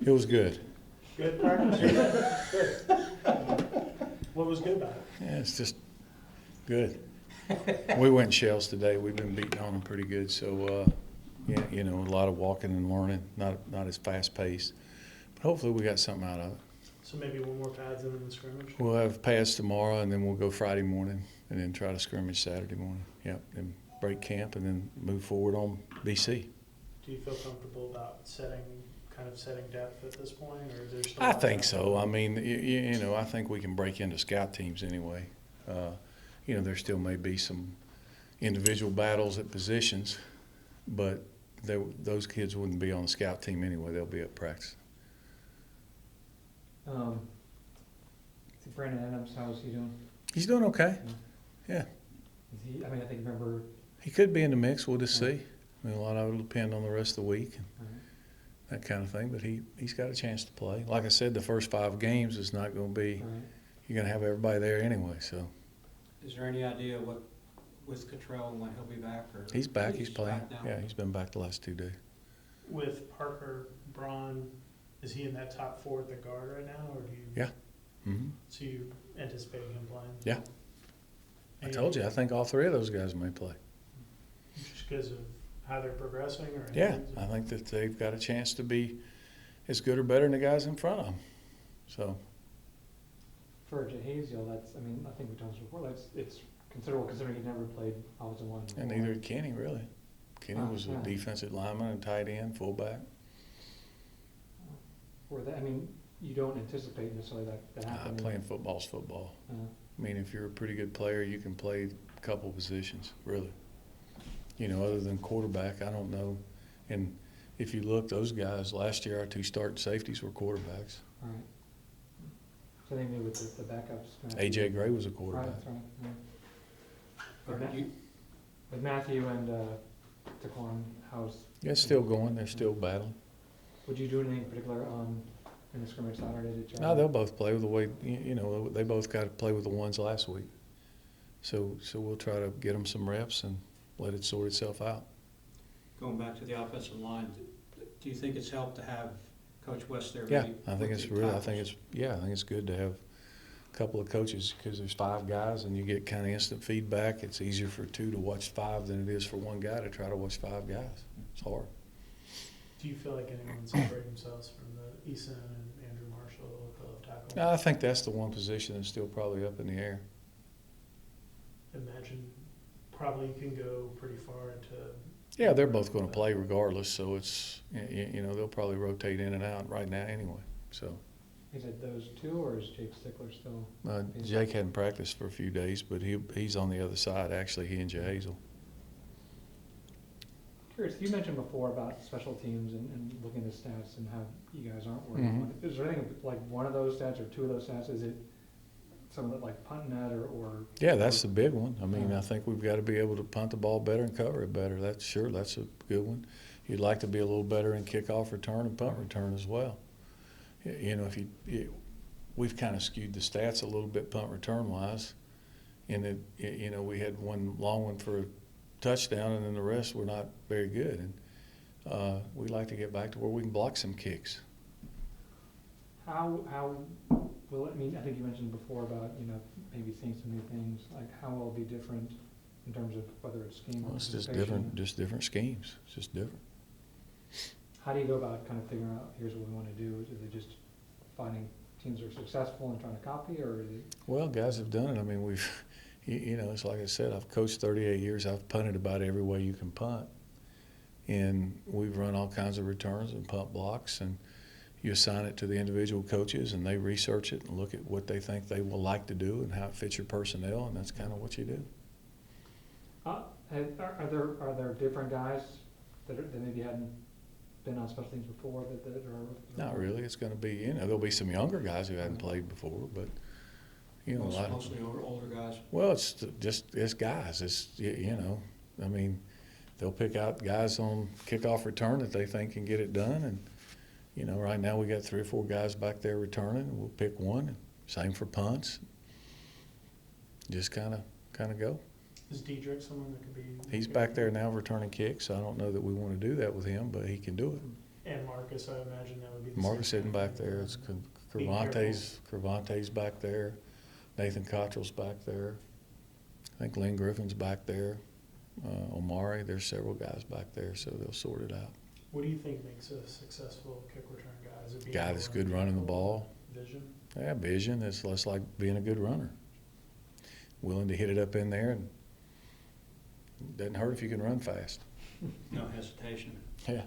It was good. Good practice? Good. What was good about it? Yeah, it's just good. We went in shells today. We've been beating on them pretty good. So, yeah, you know, a lot of walking and learning, not as fast paced. But hopefully we got something out of it. So maybe one more pads in the scrimmage? We'll have pads tomorrow, and then we'll go Friday morning, and then try to scrimmage Saturday morning. Yep, and break camp, and then move forward on BC. Do you feel comfortable about setting depth at this point, or is there still? I think so. I mean, you know, I think we can break into scout teams anyway. You know, there still may be some individual battles at positions, but those kids wouldn't be on the scout team anyway. They'll be at practice. Brandon Adams, how's he doing? He's doing okay. Yeah. Is he? I mean, I think remember. He could be in the mix. We'll just see. I mean, a lot of it will depend on the rest of the week. That kind of thing, but he's got a chance to play. Like I said, the first 5 games is not going to be. Right. You're going to have everybody there anyway. So. Is there any idea what with Cottrell when he'll be back? Or He's back. He's playing. Back now? Yeah, he's been back the last 2 days. With Parker Braun, is he in that top 4 at the guard right now, or do you? Yeah. Mm-hmm. So you anticipating him playing? Yeah. I told you. I think all 3 of those guys may play. Just because of how they're progressing, or? Yeah, I think that they've got a chance to be as good or better than the guys in front of them. So. For Jahaziel, that's. I mean, I think we talked before. It's considerable considering he never played offensive line. And neither did Kenny, really. Kenny was a defensive lineman and tight end, fullback. For that, I mean, you don't anticipate necessarily that happening. Playing football's football. I mean, if you're a pretty good player, you can play a couple positions, really. You know, other than quarterback, I don't know. And if you look, those guys, last year our 2 starting safeties were quarterbacks. All right. So they knew with the backups. A.J. Gray was a quarterback. Right. With Matthew and Taquan, how's? Yeah, it's still going. They're still battling. Would you do anything in particular in the scrimmage Saturday to try? No, they'll both play with the way, you know, they both got to play with the ones last week. So we'll try to get them some reps and let it sort itself out. Going back to the offensive line, do you think it's helped to have Coach West there? Yeah, I think it's really. I think it's good to have a couple of coaches because there's 5 guys and you get kind of instant feedback. It's easier for 2 to watch 5 than it is for 1 guy to try to watch 5 guys. It's hard. Do you feel like anyone separated themselves from the Eason and Andrew Marshall at the left tackle? No, I think that's the one position that's still probably up in the air. Imagine probably can go pretty far into. Yeah, they're both going to play regardless, so it's, you know, they'll probably rotate in and out right now anyway. So. Is it those 2, or is Jake Stickler still? Jake hadn't practiced for a few days, but he's on the other side actually. He and Jahaziel. Curious, you mentioned before about special teams and looking at the stats and how you guys aren't working on it. Is there anything like one of those stats or 2 of those stats? Is it some of it like punt net or? Yeah, that's the big one. I mean, I think we've got to be able to punt the ball better and cover it better. That's a good one. You'd like to be a little better in kickoff return and punt return as well. You know, we've kind of skewed the stats a little bit punt return wise, in that, you know, we had one long one for a touchdown and then the rest were not very good. And we'd like to get back to where we can block some kicks. How will it, I mean, I think you mentioned before about, you know, maybe seeing some new things. Like, how will it be different in terms of whether it's scheme or It's just different schemes. It's just different. How do you go about kind of figuring out, here's what we want to do? Is it just finding teams that are successful and trying to copy, or is it? Well, guys have done it. I mean, you know, it's like I said, I've coached 38 years. I've punted about every way you can punt. And we've run all kinds of returns and punt blocks, and you assign it to the individual coaches, and they research it and look at what they think they will like to do and how it fits your personnel, and that's kind of what you do. Are there different guys that maybe hadn't been on special teams before that are? Not really. It's going to be, you know, there'll be some younger guys who hadn't played before, but, you know, mostly older guys. Well, it's guys. It's, you know, I mean, they'll pick out guys on kickoff return that they think can get it done, and, you know, right now we got 3 or 4 guys back there returning, and we'll pick one. Same for punts. Just kind of go. Is Diedrich someone that could be? He's back there now returning kicks. I don't know that we want to do that with him, but he can do it. And Marcus, I imagine that would be the Marcus same sitting kind of back thing. there. It's Be Cervantes back there. Nathan Cottrell's back there. I think Lynn Griffin's back there. Omari, there's several guys back there, so they'll sort it out. What do you think makes a successful kick return guy? Is it being Guy able that's to good running the tackle, ball. Vision? Yeah, vision. It's less like being a good runner. Willing to hit it up in there, and doesn't hurt if you can run fast. No hesitation. Yeah.